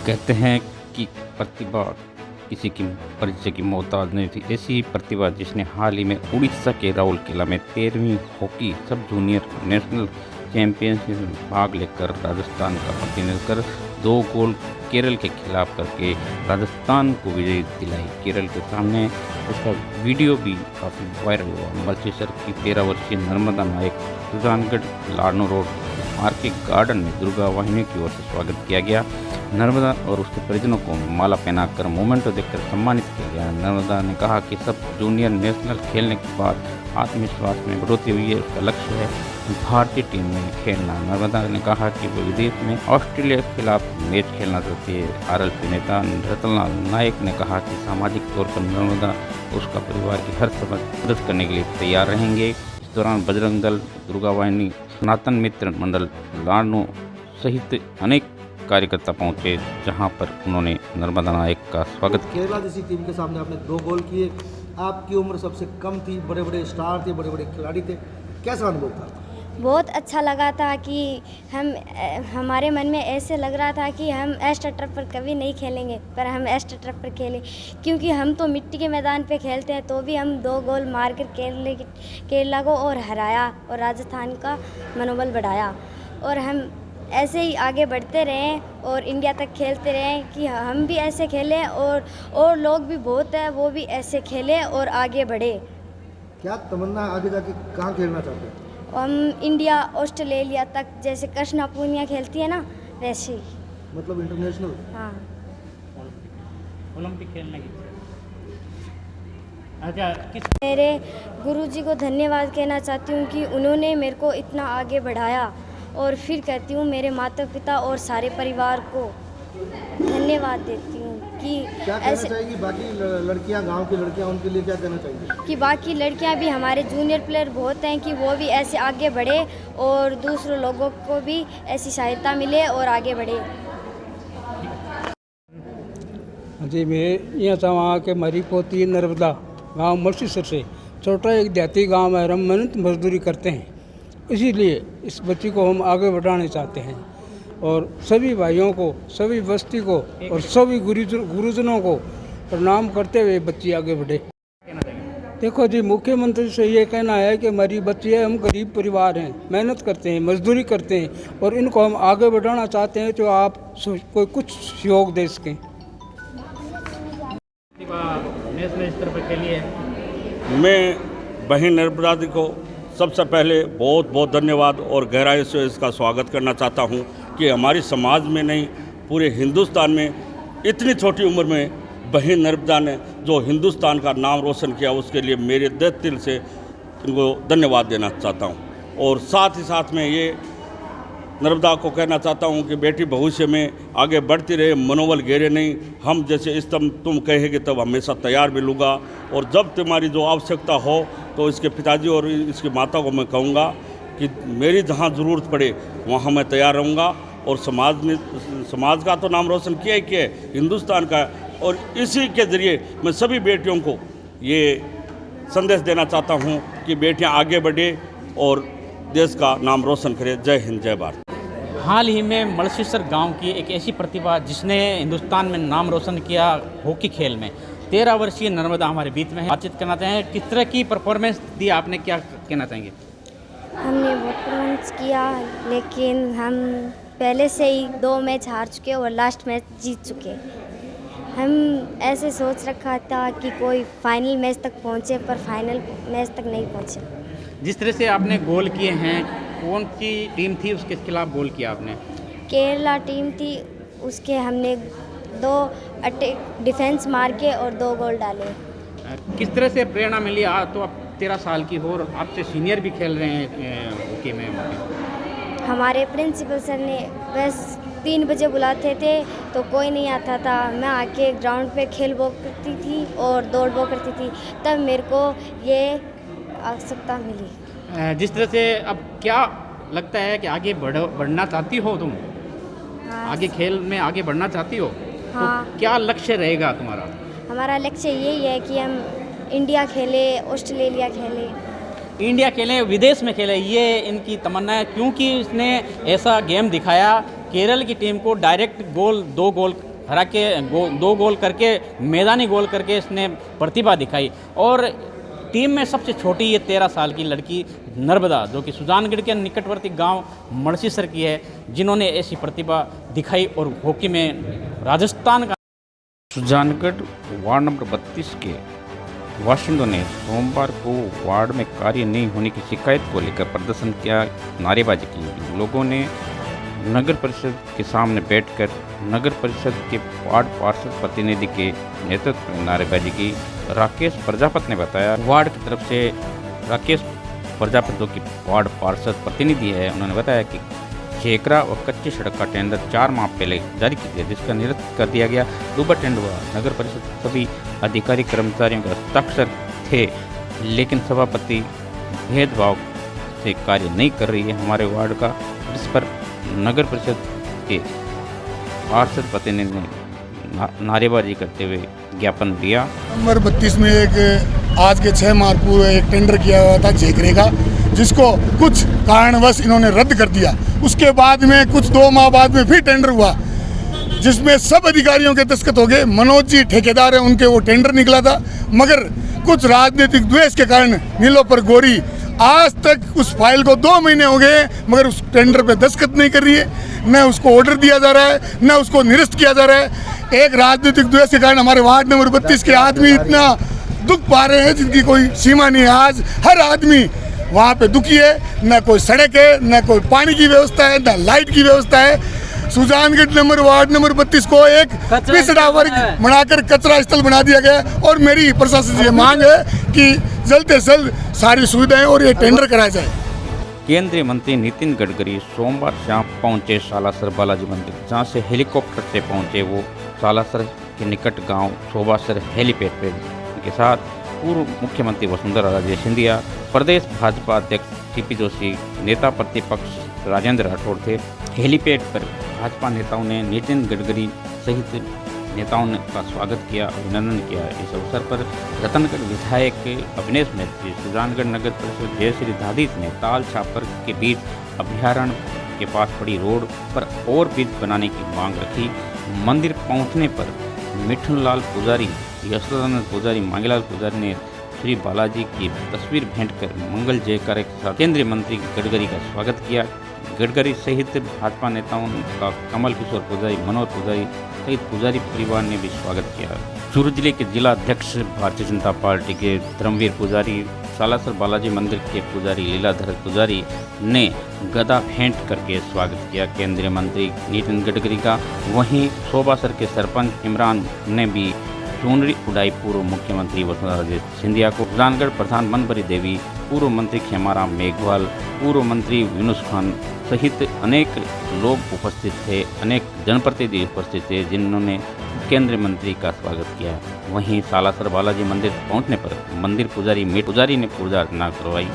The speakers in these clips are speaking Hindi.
कहते हैं कि प्रतिभा किसी की परिचय की मोहताज नहीं थी। ऐसी ही प्रतिभा जिसने हाल ही में उड़ीसा के राउरकेला में 13वीं hockey sub junior national championship में भाग लेकर राजस्थान का प्रतिनिधित्व कर 2 गोल केरल के खिलाफ करके राजस्थान को विजय दिलाई। केरल के सामने उसका वीडियो भी काफ़ी वायरल हुआ। मल्चेश्वर की 13 वर्षीय नर्मदा नायक सुजानगढ़ लाडनो रोड मार्केट गार्डन में दुर्गा वाहिनी की ओर से स्वागत किया गया। नर्मदा और उसके परिजनों को माला पहनाकर मोमेंटो देकर सम्मानित किया गया। नर्मदा ने कहा कि सब जूनियर नेशनल खेलने के बाद आत्मविश्वास में बढ़ोतरी हुई है। उसका लक्ष्य है भारतीय टीम में खेलना। नर्मदा ने कहा कि वो विदेश में ऑस्ट्रेलिया के खिलाफ मैच खेलना चाहती है। आरएलपी नेता रतनलाल नायक ने कहा कि सामाजिक तौर पर नर्मदा उसका परिवार की हर मदद करने के लिए तैयार रहेंगे। इस दौरान बजरंग दल, दुर्गा वाहिनी, सनातन मित्र मंडल, लाडनो सहित अनेक कार्यकर्ता पहुंचे, जहां पर उन्होंने नर्मदा नायक का स्वागत किया। केरला जैसी टीम के सामने आपने 2 गोल किए। आपकी उम्र सबसे कम थी, बड़े बड़े स्टार थे, बड़े बड़े खिलाड़ी थे, कैसा अनुभव था? बहुत अच्छा लगा था कि हमारे मन में ऐसे लग रहा था कि हम एस्ट्रा टर्फ पर कभी नहीं खेलेंगे, पर हम एस्ट्रा टर्फ पर खेले, क्योंकि हम तो मिट्टी के मैदान पे खेलते हैं। तो भी हम 2 गोल मारकर केरला को और हराया और राजस्थान का मनोबल बढ़ाया। और हम ऐसे ही आगे बढ़ते रहें और इंडिया तक खेलते रहें कि हम भी ऐसे खेलें और लोग भी बहुत हैं, वो भी ऐसे खेलें और आगे बढ़े। क्या तमन्ना है आगे जाके कहाँ खेलना चाहते हैं? हम इंडिया ऑस्ट्रेलिया तक, जैसे कृष्णा पूनिया खेलती है ना, वैसे ही। मतलब इंटरनेशनल? हाँ। ओलंपिक खेलने की। अच्छा, मेरे गुरुजी को धन्यवाद कहना चाहती हूँ कि उन्होंने मेरे को इतना आगे बढ़ाया। और फिर कहती हूँ मेरे माता पिता और सारे परिवार को धन्यवाद देती हूँ कि क्या कहना चाहेगी बाकी लड़कियां, गांव की लड़कियां, उनके लिए क्या कहना चाहिए? कि बाकी लड़कियां भी, हमारे जूनियर प्लेयर बहुत हैं, कि वो भी ऐसे आगे बढ़े और दूसरों लोगों को भी ऐसी सहायता मिले और आगे बढ़े। जी, मैं यहाँ था वहाँ के हमारी पोती नर्मदा, गांव मल्चेश्वर से, छोटा एक देहाती गांव है। हम मेहनत मजदूरी करते हैं, इसीलिए इस बच्ची को हम आगे बढ़ाना चाहते हैं। और सभी भाइयों को, सभी बस्ती को और सभी गुरुजनों को प्रणाम करते हुए बच्ची आगे बढ़े। देखो जी, मुख्यमंत्री से ये कहना है कि हमारी बच्ची है, हम गरीब परिवार हैं, मेहनत करते हैं, मजदूरी करते हैं और इनको हम आगे बढ़ाना चाहते हैं, तो आप कोई कुछ सहयोग दे सकें। नेशनल स्तर पर खेली है। मैं बहन नर्मदा दी को सबसे पहले बहुत बहुत धन्यवाद और गहराई से इसका स्वागत करना चाहता हूं कि हमारी समाज में नहीं, पूरे हिंदुस्तान में इतनी छोटी उम्र में बहन नर्मदा ने जो हिंदुस्तान का नाम रोशन किया, उसके लिए मेरे दिल से इनको धन्यवाद देना चाहता हूं। और साथ ही साथ में ये नर्मदा को कहना चाहता हूं कि बेटी भविष्य में आगे बढ़ती रहे, मनोबल गिरे नहीं। हम जैसे इस तुम कहेंगे तब हमेशा तैयार मिलूँगा, और जब तुम्हारी जो आवश्यकता हो तो इसके पिताजी और इसकी माता को मैं कहूँगा कि मेरी जहाँ ज़रूरत पड़े वहाँ मैं तैयार रहूँगा। और समाज का तो नाम रोशन किया ही किया है, हिंदुस्तान का। और इसी के ज़रिए मैं सभी बेटियों को ये संदेश देना चाहता हूँ कि बेटियाँ आगे बढ़े और देश का नाम रोशन करें। जय हिंद, जय भारत। हाल ही में मल्चेश्वर गांव की एक ऐसी प्रतिभा जिसने हिंदुस्तान में नाम रोशन किया हॉकी खेल में, 13 वर्षीय नर्मदा हमारे बीच में है। बातचीत करना चाहें, किस तरह की परफॉर्मेंस दी आपने, क्या कहना चाहेंगे? हमने बहुत परफॉर्मेंस किया, लेकिन हम पहले से ही 2 मैच हार चुके और लास्ट मैच जीत चुके। हम ऐसे सोच रखा था कि कोई फाइनल मैच तक पहुँचे, पर फाइनल मैच तक नहीं पहुँचे। जिस तरह से आपने गोल किए हैं, कौन सी टीम थी उसके खिलाफ गोल किया आपने? केरला टीम थी, उसके हमने 2 डिफेंस मार के और 2 गोल डाले। किस तरह से प्रेरणा मिली? आज तो आप 13 साल की हो और आपसे सीनियर भी खेल रहे हैं हॉकी में। हमारे प्रिंसिपल सर ने बस 3 बजे बुलाते थे तो कोई नहीं आता था। मैं आके ग्राउंड पे खेल वो करती थी और दौड़ वो करती थी, तब मेरे को ये आवश्यकता मिली। जिस तरह से अब क्या लगता है कि आगे बढ़ना चाहती हो तुम? हाँ, आगे खेल में आगे बढ़ना चाहती हो? हाँ। तो क्या लक्ष्य रहेगा तुम्हारा? हमारा लक्ष्य यही है कि हम इंडिया खेले, ऑस्ट्रेलिया खेले। इंडिया खेलें, विदेश में खेलें, ये इनकी तमन्ना है, क्योंकि इसने ऐसा गेम दिखाया। केरल की टीम को डायरेक्ट गोल 2 गोल हरा के 2 गोल करके मैदानी गोल करके इसने प्रतिभा दिखाई। और टीम में सबसे छोटी ये 13 साल की लड़की नर्मदा, जो कि सुजानगढ़ के निकटवर्ती गांव मड़सीसर की है, जिन्होंने ऐसी प्रतिभा दिखाई और हॉकी में राजस्थान का। सुजानगढ़ वार्ड नंबर 32 के बाशिंदों ने सोमवार को वार्ड में कार्य नहीं होने की शिकायत को लेकर प्रदर्शन किया, नारेबाजी की। लोगों ने नगर परिषद के सामने बैठकर नगर परिषद के वार्ड पार्षद प्रतिनिधि के नेतृत्व में नारेबाजी की। राकेश प्रजापत ने बताया, वार्ड की तरफ से राकेश प्रजापत जो कि वार्ड पार्षद प्रतिनिधि है, उन्होंने बताया कि चेकरा और कच्ची सड़क का टेंडर 4 माह पहले जारी किया गया, जिसका निरस्त कर दिया गया। दोबारा टेंडर हुआ, नगर परिषद सभी अधिकारी कर्मचारियों का हस्ताक्षर थे, लेकिन सभापति भेदभाव से कार्य नहीं कर रही है हमारे वार्ड का, जिस पर नगर परिषद के पार्षद प्रतिनिधि ने नारेबाजी करते हुए ज्ञापन दिया। नंबर 32 में एक आज के 6 माह पूर्व एक टेंडर किया हुआ था चेकरे का, जिसको कुछ कारणवश इन्होंने रद्द कर दिया। उसके बाद में कुछ 2 माह बाद में फिर टेंडर हुआ, जिसमें सब अधिकारियों के दस्तखत हो गए। मनोज जी ठेकेदार है, उनके वो टेंडर निकला था, मगर कुछ राजनीतिक द्वेष के कारण नीलोफर गौरी आज तक उस फाइल को 2 महीने हो गए, मगर उस टेंडर पे दस्तखत नहीं कर रही है, न उसको ऑर्डर दिया जा रहा है, न उसको निरस्त किया जा रहा है। एक राजनीतिक द्वेष के कारण हमारे वार्ड नंबर 32 के आदमी इतना दुख पा रहे हैं जिनकी कोई सीमा नहीं है। आज हर आदमी वहाँ पे दुखी है, न कोई सड़क है, न कोई पानी की व्यवस्था है, न लाइट की व्यवस्था है। सुजानगढ़ वार्ड नंबर 32 को एक पिछड़ा वर्ग बनाकर कचरा स्थल बना दिया गया, और मेरी प्रशासन से मांग है कि जल्द से जल्द सारी सुविधाएं और ये टेंडर कराया जाए। केंद्रीय मंत्री नितिन गडकरी सोमवार शाम पहुंचे सालासर बालाजी मंदिर, जहां से हेलीकॉप्टर से पहुंचे वो सालासर के निकट गांव शोभासर हेलीपैड पे के साथ पूर्व मुख्यमंत्री वसुंधरा राजे सिंधिया, प्रदेश भाजपा अध्यक्ष सीपी जोशी, नेता प्रतिपक्ष राजेंद्र राठौड़ थे। हेलीपैड पर भाजपा नेताओं ने नितिन गडकरी सहित नेताओं ने का स्वागत किया, अभिनंदन किया। इस अवसर पर रतनगढ़ विधायक अविनेश मैत्री, सुजानगढ़ नगर परिषद जयश्री धादित ने ताल छापर के बीच अभ्यारण्य के पास पड़ी रोड पर और ब्रिज बनाने की मांग रखी। मंदिर पहुंचने पर मिठुनलाल पुजारी, यशोदानंद पुजारी, मांगीलाल पुजारी ने श्री बालाजी की तस्वीर भेंट कर मंगल जयकारे के साथ केंद्रीय मंत्री गडकरी का स्वागत किया। गडकरी सहित भाजपा नेताओं का कमल किशोर पुजारी, मनोहर पुजारी सहित पुजारी परिवार ने भी स्वागत किया। सूरत जिले के जिला अध्यक्ष भारतीय जनता पार्टी के धर्मवीर पुजारी, सालासर बालाजी मंदिर के पुजारी लीलाधर पुजारी ने गदा भेंट करके स्वागत किया केंद्रीय मंत्री नितिन गडकरी का। वहीं शोभासर के सरपंच इमरान ने भी चुनरी उड़ाई पूर्व मुख्यमंत्री वसुंधरा राजे सिंधिया को। सुजानगढ़ प्रधान मनभरी देवी, पूर्व मंत्री खेमाराम मेघवाल, पूर्व मंत्री यूनुस खान सहित अनेक लोग उपस्थित थे, अनेक जनप्रतिनिधि उपस्थित थे, जिन्होंने केंद्रीय मंत्री का स्वागत किया। वहीं सालासर बालाजी मंदिर पहुंचने पर मंदिर पुजारी मीट पुजारी ने पूजा अर्चना करवाई।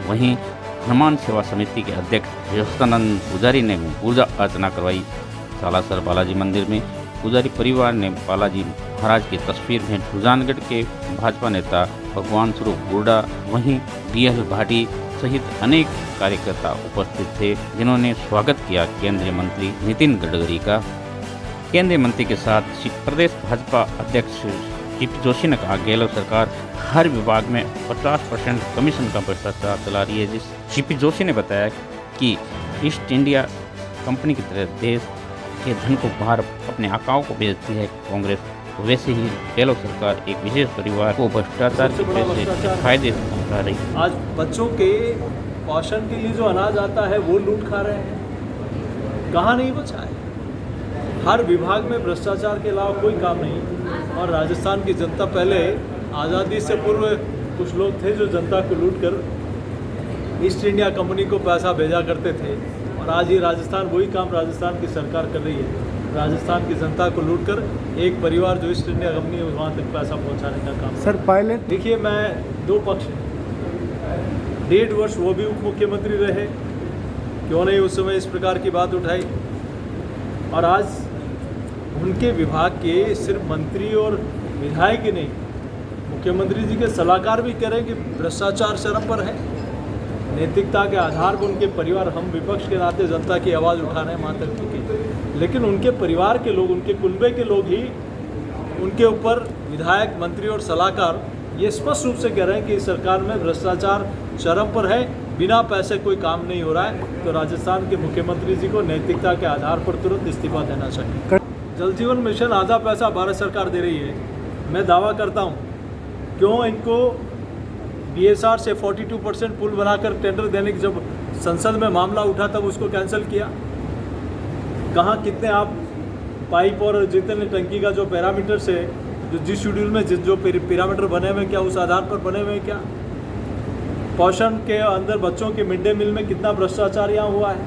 वहीं हनुमान सेवा समिति के अध्यक्ष यशोदानंद पुजारी ने पूजा अर्चना करवाई। सालासर बालाजी मंदिर में पुजारी परिवार ने बालाजी महाराज की तस्वीर भेंट। सुजानगढ़ के भाजपा नेता भगवान स्वरूप गुर्डा, वहीं बीएल भाटी सहित अनेक कार्यकर्ता उपस्थित थे, जिन्होंने स्वागत किया केंद्रीय मंत्री नितिन गडकरी का। केंद्रीय मंत्री के साथ प्रदेश भाजपा अध्यक्ष सीपी जोशी ने कहा, गहलोत सरकार हर विभाग में 50% कमीशन का भ्रष्टाचार चला रही है। जिस सीपी जोशी ने बताया कि ईस्ट इंडिया कंपनी की तरह देश के धन को बाहर अपने आकाओं को बेचती है कांग्रेस, वैसे ही गहलोत सरकार एक विशेष परिवार को भ्रष्टाचार के पैसे फायदे पहुंचा रही है। आज बच्चों के पोषण के लिए जो अनाज आता है वो लूट खा रहे हैं, कहाँ नहीं बचा है। हर विभाग में भ्रष्टाचार के अलावा कोई काम नहीं। और राजस्थान की जनता, पहले आज़ादी से पूर्व कुछ लोग थे जो जनता को लूट कर ईस्ट इंडिया कंपनी को पैसा भेजा करते थे, और आज ये राजस्थान वही काम राजस्थान की सरकार कर रही है। राजस्थान की जनता को लूटकर एक परिवार जो ईस्ट इंडिया कंपनी है वहाँ तक पैसा पहुँचाने का काम। सर पहले देखिए, मैं 2 पक्ष हैं। 1.5 वर्ष वो भी उप मुख्यमंत्री रहे, क्यों नहीं उस समय इस प्रकार की बात उठाई। और आज उनके विभाग के सिर्फ मंत्री और विधायक ही नहीं, मुख्यमंत्री जी के सलाहकार भी कह रहे हैं कि भ्रष्टाचार चरम पर है। नैतिकता के आधार पर उनके परिवार, हम विपक्ष के नाते जनता की आवाज़ उठा रहे हैं मात्र की, लेकिन उनके परिवार के लोग, उनके कुनबे के लोग ही उनके ऊपर विधायक, मंत्री और सलाहकार ये स्पष्ट रूप से कह रहे हैं कि इस सरकार में भ्रष्टाचार चरम पर है, बिना पैसे कोई काम नहीं हो रहा है। तो राजस्थान के मुख्यमंत्री जी को नैतिकता के आधार पर तुरंत इस्तीफा देना चाहिए। जल जीवन मिशन आधा पैसा भारत सरकार दे रही है। मैं दावा करता हूँ, क्यों इनको BSR से 42% पुल बनाकर टेंडर देने की जब संसद में मामला उठा तब उसको कैंसिल किया? कहाँ कितने आप पाइप और जितने टंकी का जो पैरामीटर्स है, जो जिस शेड्यूल में जो पैरामीटर बने हुए हैं, क्या उस आधार पर बने हुए हैं? क्या पोषण के अंदर बच्चों के मिड डे मील में कितना भ्रष्टाचार यहाँ हुआ है,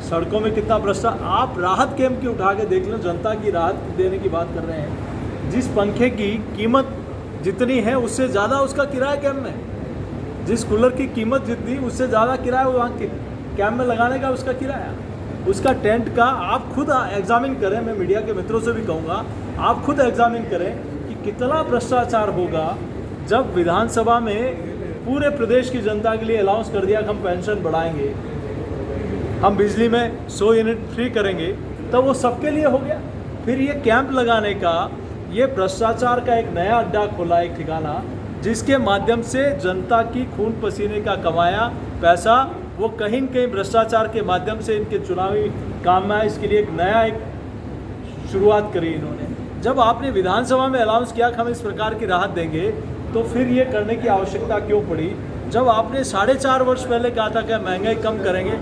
सड़कों में कितना भ्रष्टाचार? आप राहत कैंप की उठा के देख लो, जनता की राहत देने की बात कर रहे हैं। जिस पंखे की कीमत जितनी है उससे ज़्यादा उसका किराया कैंप में, जिस कूलर की कीमत जितनी उससे ज़्यादा किराया वहाँ कैंप में लगाने का उसका किराया, उसका टेंट का। आप खुद एग्जामिन करें, मैं मीडिया के मित्रों से भी कहूँगा, आप खुद एग्जामिन करें कि कितना भ्रष्टाचार होगा जब विधानसभा में पूरे प्रदेश की जनता के लिए अलाउंस कर दिया कि हम पेंशन बढ़ाएंगे, हम बिजली में 100 यूनिट फ्री करेंगे, तब वो सबके लिए हो गया। फिर ये कैंप लगाने का, ये भ्रष्टाचार का एक नया अड्डा खोला, एक ठिकाना, जिसके माध्यम से जनता की खून पसीने का कमाया पैसा वो कहीं न कहीं भ्रष्टाचार के माध्यम से इनके चुनावी काम में आए। इसके लिए एक नया शुरुआत करी इन्होंने। जब आपने विधानसभा में अनाउंस किया कि हम इस प्रकार की राहत देंगे, तो फिर ये करने की आवश्यकता क्यों पड़ी? जब आपने 4.5 वर्ष पहले कहा था कि महंगाई कम करेंगे,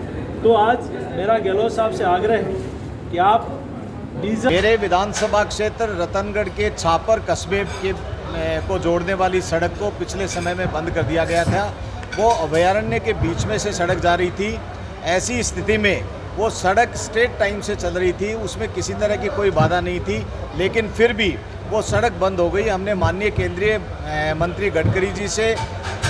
तो आज मेरा गहलोत साहब से आग्रह है कि आप डीजल। मेरे विधानसभा क्षेत्र रतनगढ़ के छापर कस्बे को जोड़ने वाली सड़क को पिछले समय में बंद कर दिया गया था। वो अभयारण्य के बीच में से सड़क जा रही थी। ऐसी स्थिति में वो सड़क स्ट्रेट टाइम से चल रही थी, उसमें किसी तरह की कोई बाधा नहीं थी, लेकिन फिर भी वो सड़क बंद हो गई। हमने माननीय केंद्रीय मंत्री गडकरी जी से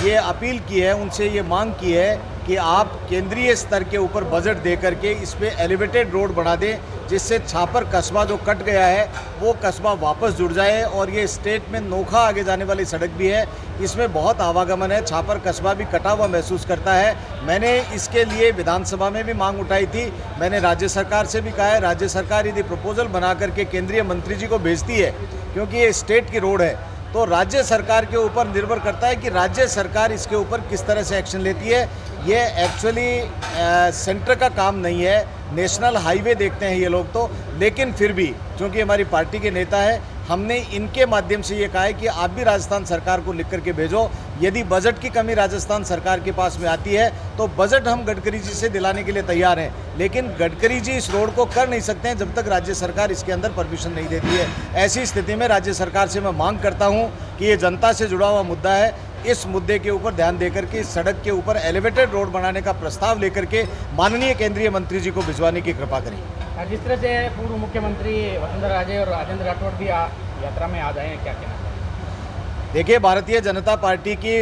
ये अपील की है, उनसे ये मांग की है कि आप केंद्रीय स्तर के ऊपर बजट दे करके इस पे एलिवेटेड रोड बना दें, जिससे छापर कस्बा जो कट गया है वो कस्बा वापस जुड़ जाए। और ये स्टेट में नोखा आगे जाने वाली सड़क भी है, इसमें बहुत आवागमन है, छापर कस्बा भी कटा हुआ महसूस करता है। मैंने इसके लिए विधानसभा में भी मांग उठाई थी, मैंने राज्य सरकार से भी कहा है, राज्य सरकार यदि प्रपोजल बना करके केंद्रीय मंत्री जी को भेजती है, क्योंकि ये स्टेट की रोड है, तो राज्य सरकार के ऊपर निर्भर करता है कि राज्य सरकार इसके ऊपर किस तरह से एक्शन लेती है। ये एक्चुअली सेंटर का काम नहीं है, नेशनल हाईवे देखते हैं ये लोग तो, लेकिन फिर भी क्योंकि हमारी पार्टी के नेता है, हमने इनके माध्यम से ये कहा है कि आप भी राजस्थान सरकार को लिख करके भेजो। यदि बजट की कमी राजस्थान सरकार के पास में आती है तो बजट हम गडकरी जी से दिलाने के लिए तैयार हैं, लेकिन गडकरी जी इस रोड को कर नहीं सकते हैं जब तक राज्य सरकार इसके अंदर परमिशन नहीं देती है। ऐसी स्थिति में राज्य सरकार से मैं मांग करता हूँ कि ये जनता से जुड़ा हुआ मुद्दा है, इस मुद्दे के ऊपर ध्यान देकर के इस सड़क के ऊपर एलिवेटेड रोड बनाने का प्रस्ताव लेकर के माननीय केंद्रीय मंत्री जी को भिजवाने की कृपा करें। जिस तरह से पूर्व मुख्यमंत्री वसुंधरा राजे और राजेंद्र राठौड़ भी यात्रा में आ जाए हैं, क्या कहना चाहिए? देखिए, भारतीय जनता पार्टी की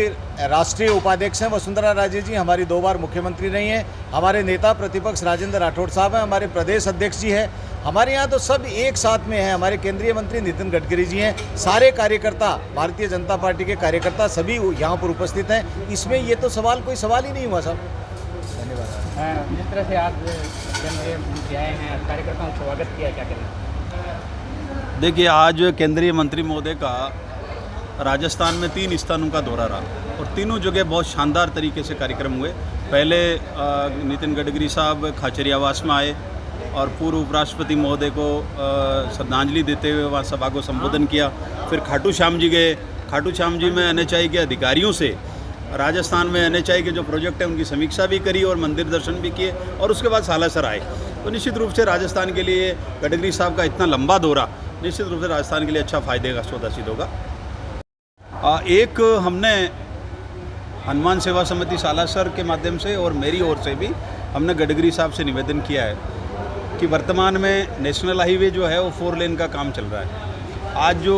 राष्ट्रीय उपाध्यक्ष हैं वसुंधरा राजे जी, हमारी 2 बार मुख्यमंत्री रही हैं। हमारे नेता प्रतिपक्ष राजेंद्र राठौड़ साहब हैं, हमारे प्रदेश अध्यक्ष जी हैं। हमारे यहाँ तो सब एक साथ में हैं, हमारे केंद्रीय मंत्री नितिन गडकरी जी हैं, सारे कार्यकर्ता, भारतीय जनता पार्टी के कार्यकर्ता सभी यहाँ पर उपस्थित हैं। इसमें ये तो कोई सवाल ही नहीं हुआ साहब। धन्यवाद। जिस तरह से आज केंद्रीय मंत्री आए हैं, कार्यकर्ताओं का स्वागत किया, क्या कहना? देखिए, आज केंद्रीय मंत्री महोदय का राजस्थान में 3 स्थानों का दौरा रहा और तीनों जगह बहुत शानदार तरीके से कार्यक्रम हुए। पहले नितिन गडकरी साहब खाचरियावास में आए और पूर्व उपराष्ट्रपति महोदय को श्रद्धांजलि देते हुए वहाँ सभा को संबोधन किया। फिर खाटू श्याम जी गए, खाटू श्याम जी में NHI के अधिकारियों से राजस्थान में NHI के जो प्रोजेक्ट है उनकी समीक्षा भी करी और मंदिर दर्शन भी किए और उसके बाद सालासर आए। तो निश्चित रूप से राजस्थान के लिए गडकरी साहब का इतना लंबा दौरा निश्चित रूप से राजस्थान के लिए अच्छा फ़ायदे का सौदा सिद्ध होगा। एक हमने हनुमान सेवा समिति सालासर के माध्यम से और मेरी ओर से भी हमने गडकरी साहब से निवेदन किया है कि वर्तमान में नेशनल हाईवे जो है वो 4 लेन का काम चल रहा है। आज जो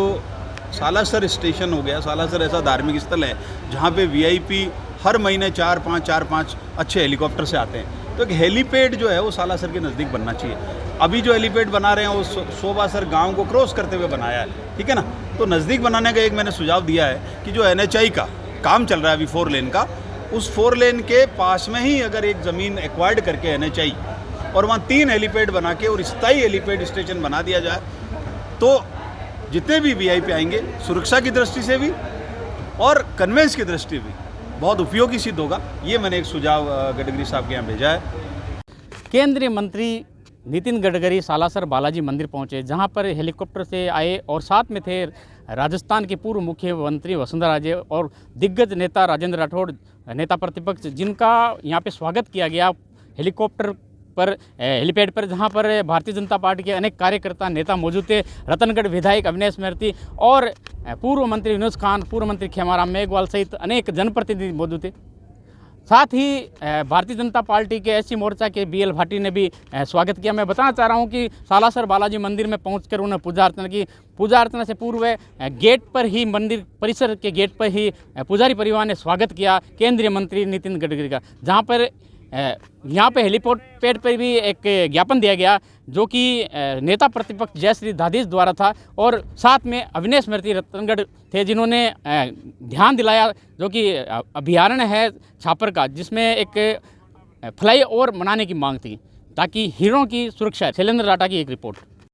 सालासर स्टेशन हो गया, सालासर ऐसा धार्मिक स्थल है जहाँ पे VIP हर महीने 4-5 अच्छे हेलीकॉप्टर से आते हैं, तो एक हेलीपैड जो है वो सालासर के नज़दीक बनना चाहिए। अभी जो हेलीपैड बना रहे हैं वो सोबासर गांव को क्रॉस करते हुए बनाया है, ठीक है ना। तो नज़दीक बनाने का एक मैंने सुझाव दिया है कि जो NHI का काम चल रहा है अभी 4 लेन का, उस 4 लेन के पास में ही अगर एक ज़मीन एक्वायर्ड करके NHI और वहाँ 3 हेलीपैड बना के और स्थायी हेलीपैड स्टेशन बना दिया जाए तो जितने भी VIP आएंगे सुरक्षा की दृष्टि से भी और कन्वेंस की दृष्टि से भी बहुत उपयोगी सिद्ध होगा। ये मैंने एक सुझाव गडकरी साहब के यहाँ भेजा है। केंद्रीय मंत्री नितिन गडकरी सालासर बालाजी मंदिर पहुंचे, जहां पर हेलीकॉप्टर से आए और साथ में थे राजस्थान के पूर्व मुख्यमंत्री वसुंधरा राजे और दिग्गज नेता राजेंद्र राठौड़, नेता प्रतिपक्ष, जिनका यहां पे स्वागत किया गया हेलीकॉप्टर पर, हेलीपैड पर, जहां पर भारतीय जनता पार्टी के अनेक कार्यकर्ता नेता मौजूद थे। रतनगढ़ विधायक अविनेश महर्ती और पूर्व मंत्री यूनुस खान, पूर्व मंत्री खेमाराम मेघवाल सहित अनेक जनप्रतिनिधि मौजूद थे। साथ ही भारतीय जनता पार्टी के SC मोर्चा के BL भाटी ने भी स्वागत किया। मैं बताना चाह रहा हूं कि सालासर बालाजी मंदिर में पहुंचकर उन्होंने पूजा अर्चना की। पूजा अर्चना से पूर्व गेट पर ही, मंदिर परिसर के गेट पर ही पुजारी परिवार ने स्वागत किया केंद्रीय मंत्री नितिन गडकरी का, जहां पर यहाँ पे हेलीपैड पर भी एक ज्ञापन दिया गया जो कि नेता प्रतिपक्ष जयश्री धाधीज द्वारा था और साथ में अविनेश महर्ती रतनगढ़ थे, जिन्होंने ध्यान दिलाया जो कि अभयारण्य है छापर का, जिसमें एक फ्लाई ओवर बनाने की मांग थी ताकि हिरणों की सुरक्षा है। शैलेंद्र राठा की एक रिपोर्ट।